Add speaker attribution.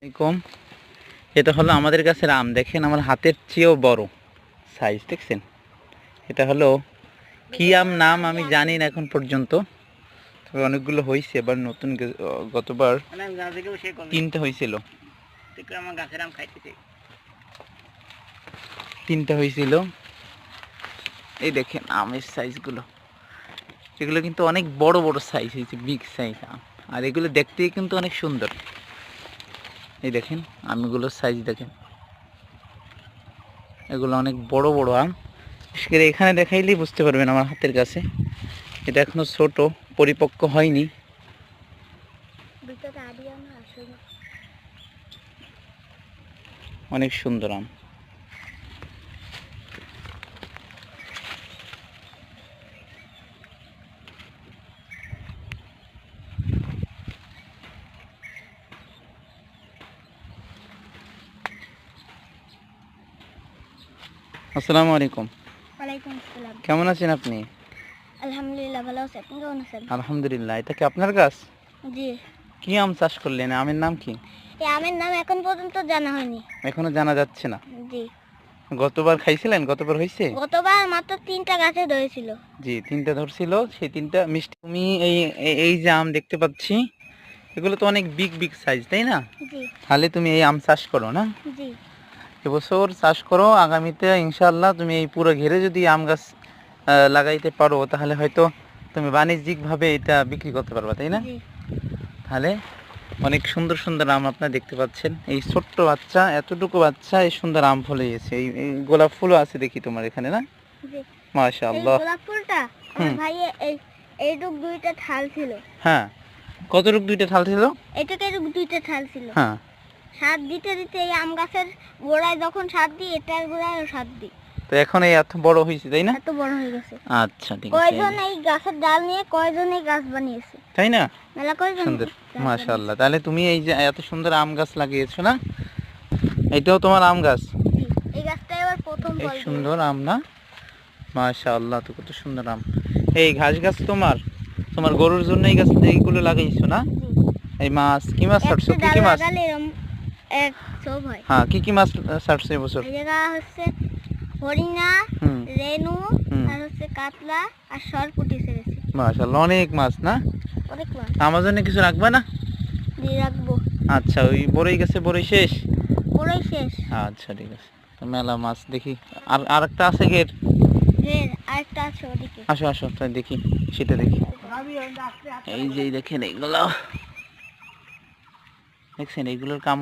Speaker 1: এরকম এটা হলো আমাদের গাছের আম। দেখেন আমার হাতের চেয়েও বড় সাইজ, দেখছেন? এটা হলো কি আম নাম আমি জানি না এখন পর্যন্ত, তবে অনেকগুলো হয়েছে। এবার নতুন গতবার 3টে হয়েছিল, 3টে হয়েছিল। এই দেখেন আমের সাইজগুলো, এগুলো কিন্তু অনেক বড় বড় সাইজ হয়েছে, বিগ সাইজ আম। আর এগুলো দেখতেই কিন্তু অনেক সুন্দর। এই দেখেন আমগুলোর সাইজ দেখেন, এগুলো অনেক বড় বড় আম। বিশেষ করে এখানে দেখাইলেই বুঝতে পারবেন আমার হাতের কাছে। এটা এখনো ছোট, পরিপক্ক হয়নি। অনেক সুন্দর আম। আসসালামু আলাইকুম।
Speaker 2: ওয়ালাইকুম আসসালাম।
Speaker 1: কেমন আছেন আপনি?
Speaker 2: আলহামদুলিল্লাহ ভালো আছি, আপনি কেমন আছেন?
Speaker 1: আলহামদুলিল্লাহ। এটা কি আপনার গাছ?
Speaker 2: জি।
Speaker 1: কি আম চাষ করলেন? আমের নাম কি?
Speaker 2: এই আমের নাম এখন পর্যন্ত জানা হয়নি।
Speaker 1: এখনো জানা যাচ্ছে না?
Speaker 2: জি।
Speaker 1: গতবার খাইছিলেন? গতবার হয়েছে?
Speaker 2: গতবার মাত্র 3টা গাছে ধরেছিল।
Speaker 1: জি, 3টে ধরছিল, সেই 3টা মিষ্টি। তুমি এই যে আম দেখতে পাচ্ছি, এগুলো তো অনেক বিগ বিগ সাইজ, তাই না?
Speaker 2: জি।
Speaker 1: তাহলে তুমি এই আম চাষ করো না?
Speaker 2: জি।
Speaker 1: এবছর চাষ করো, আগামীতে ইনশাআল্লাহ তুমি এই পুরো ঘেরে যদি আম গাছ লাগাইতে পারো, তাহলে হয়তো তুমি বাণিজ্যিকভাবে এটা বিক্রি করতে পারবা, তাই না?
Speaker 2: জি।
Speaker 1: তাহলে অনেক সুন্দর সুন্দর আম আপনারা দেখতে পাচ্ছেন। এই ছোট্ট বাচ্চা, এতটুকু বাচ্চা এই সুন্দর আম ফলে গেছে। এই গোলাপ ফুলও আছে দেখি তোমার এখানে, না?
Speaker 2: জি।
Speaker 1: মাশাআল্লাহ।
Speaker 2: এই গোলাপ ফুলটা আমার ভাইয়ে এইটুক 2টা ঠাল ছিল।
Speaker 1: হ্যাঁ, কতটুক 2টে ঠাল ছিল?
Speaker 2: এইটুক 2টা ঠাল ছিল।
Speaker 1: হ্যাঁ।
Speaker 2: সার দিতে দিতে এই আম গাছের গোড়ায় যখন সার দিই, এটার গোড়ায় সার দিই।
Speaker 1: তো এখন এই এত বড় হয়েছে, তাই না?
Speaker 2: এত বড় হয়ে গেছে।
Speaker 1: আচ্ছা, ঠিক আছে।
Speaker 2: কয়জন এই গাছের ডাল নিয়ে কয়জন এই গাছ বানিয়েছে,
Speaker 1: তাই না?
Speaker 2: মেলা কয়জন।
Speaker 1: সুন্দর, মাশাআল্লাহ। তাহলে তুমি এই যে এত সুন্দর আম গাছ লাগিয়েছো, না? এটাও তোমার আম গাছ?
Speaker 2: জি। এই গাছটা এবার প্রথম ফল দিয়েছে।
Speaker 1: সুন্দর আম, না? মাশাআল্লাহ, তো কত সুন্দর আম। এই ঘাস গাছ তোমার গরুর জন্য এই গাছ এইগুলো লাগাইছো, না? এই মাছ, কি মাছ ছাড়ছো? কি কি মাছ?
Speaker 2: এক সব হয়।
Speaker 1: হ্যাঁ, কি কি মাছ ছাড়ছো এবছর?
Speaker 2: এই জায়গা হচ্ছে হরিণা, রেনু, আর হচ্ছে কাতলা আর সরপুঁটি ছেড়েছে।
Speaker 1: মাশাআল্লাহ, অনেক মাছ, না?
Speaker 2: অনেক মাছ।
Speaker 1: আমার জন্য কিছু রাখবা না?
Speaker 2: দিয়ে রাখবো।
Speaker 1: আচ্ছা, ওই বড়ই গেছে, বড়ই শেষ?
Speaker 2: পুরোই শেষ।
Speaker 1: আচ্ছা, ঠিক আছে। তো মেলা মাছ দেখি। আর একটা আছে ঘের?
Speaker 2: ঘের আরেকটা আছে ওদিকে।
Speaker 1: আসো আসো, তাই দেখি, সেটা দেখি। এই যে দেখেন এইগুলো, দেখছেন এইগুলোর কামড়